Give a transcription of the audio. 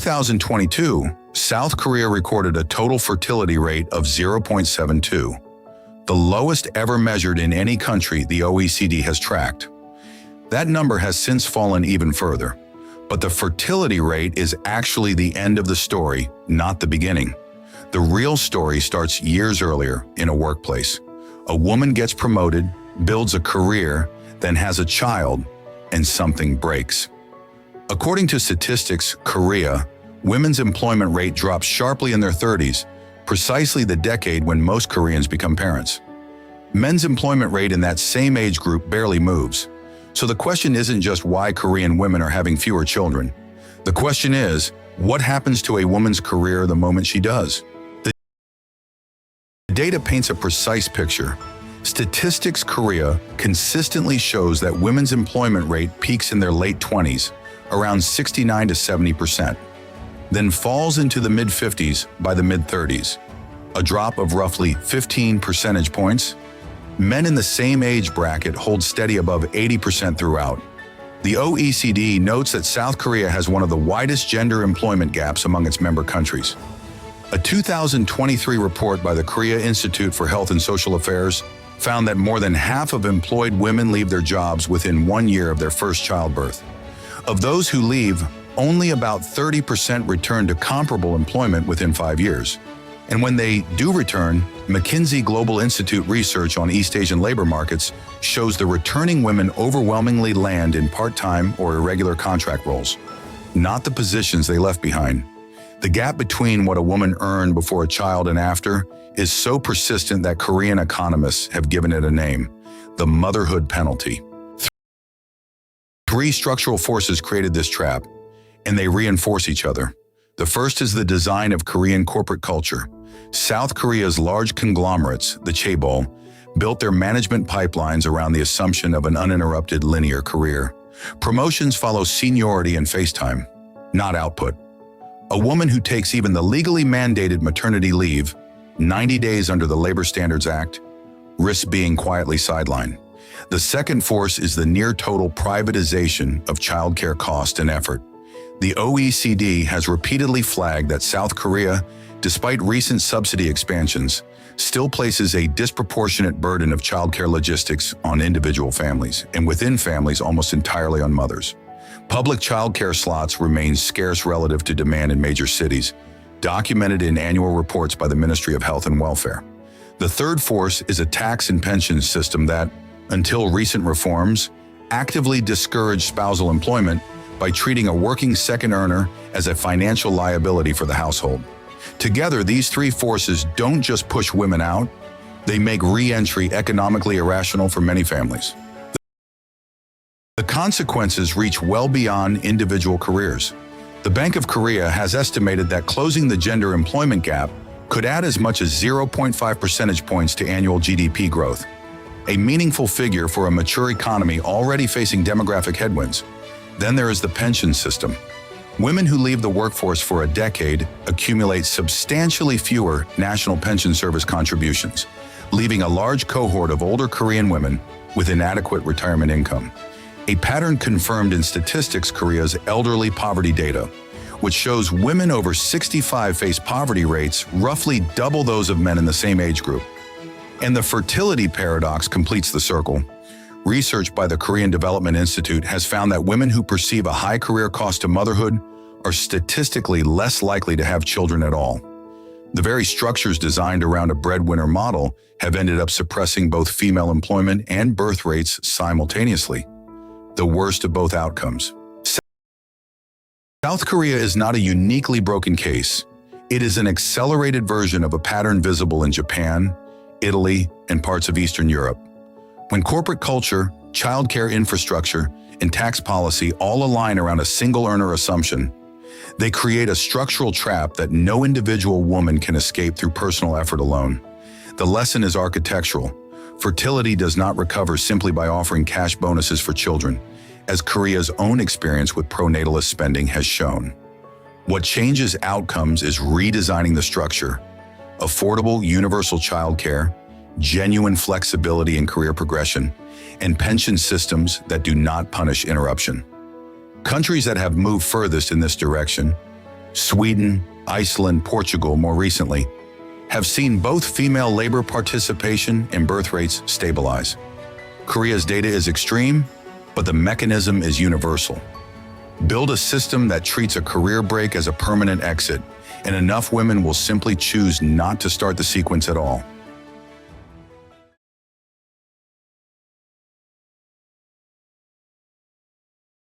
2022, South Korea recorded a total fertility rate of 0.72, the lowest ever measured in any country the OECD has tracked. That number has since fallen even further, but the fertility rate is actually the end of the story, not the beginning. The real story starts years earlier in a workplace. A woman gets promoted, builds a career, then has a child, and something breaks. According to statistics Korea, women's employment rate drops sharply in their 30s, precisely the decade when most Koreans become parents. Men's employment rate in that same age group barely moves. So the question isn't just why Korean women are having fewer children. The question is, what happens to a woman's career the moment she does? The data paints a precise picture. Statistics Korea consistently shows that women's employment rate peaks in their late 20s, around 69 to 70%, then falls into the mid-50s by the mid-30s, a drop of roughly 15 percentage points. Men in the same age bracket hold steady above 80% throughout. The OECD notes that South Korea has one of the widest gender employment gaps among its member countries. A 2023 report by the Korea Institute for Health and Social Affairs found that more than half of employed women leave their jobs within 1 year of their first childbirth. Of those who leave, only about 30% return to comparable employment within 5 years. And when they do return, McKinsey Global Institute research on East Asian labor markets shows the returning women overwhelmingly land in part-time or irregular contract roles, not the positions they left behind. The gap between what a woman earned before a child and after is so persistent that Korean economists have given it a name: the motherhood penalty. Three structural forces created this trap, and they reinforce each other. The first is the design of Korean corporate culture. South Korea's large conglomerates, the chaebol, built their management pipelines around the assumption of an uninterrupted linear career. Promotions follow seniority and face time, not output. A woman who takes even the legally mandated maternity leave, 90 days under the Labor Standards Act, risks being quietly sidelined. The second force is the near-total privatization of childcare cost and effort. The OECD has repeatedly flagged that South Korea, despite recent subsidy expansions, still places a disproportionate burden of childcare logistics on individual families, and within families almost entirely on mothers. Public childcare slots remain scarce relative to demand in major cities, documented in annual reports by the Ministry of Health and Welfare. The third force is a tax and pension system that, until recent reforms, actively discouraged spousal employment by treating a working second earner as a financial liability for the household. Together, these three forces don't just push women out, they make re-entry economically irrational for many families. The consequences reach well beyond individual careers. The Bank of Korea has estimated that closing the gender employment gap could add as much as 0.5 percentage points to annual GDP growth, a meaningful figure for a mature economy already facing demographic headwinds. Then there is the pension system. Women who leave the workforce for a decade accumulate substantially fewer National Pension Service contributions, leaving a large cohort of older Korean women with inadequate retirement income. A pattern confirmed in Statistics Korea's elderly poverty data, which shows women over 65 face poverty rates roughly double those of men in the same age group. And the fertility paradox completes the circle. Research by the Korean Development Institute has found that women who perceive a high career cost to motherhood are statistically less likely to have children at all. The very structures designed around a breadwinner model have ended up suppressing both female employment and birth rates simultaneously. The worst of both outcomes. South Korea is not a uniquely broken case. It is an accelerated version of a pattern visible in Japan, Italy, and parts of Eastern Europe. When corporate culture, childcare infrastructure, and tax policy all align around a single earner assumption, they create a structural trap that no individual woman can escape through personal effort alone. The lesson is architectural. Fertility does not recover simply by offering cash bonuses for children, as Korea's own experience with pronatalist spending has shown. What changes outcomes is redesigning the structure. Affordable, universal childcare, genuine flexibility in career progression, and pension systems that do not punish interruption. Countries that have moved furthest in this direction, Sweden, Iceland, Portugal more recently have seen both female labor participation and birth rates stabilize. Korea's data is extreme, but the mechanism is universal. Build a system that treats a career break as a permanent exit, and enough women will simply choose not to start the sequence at all.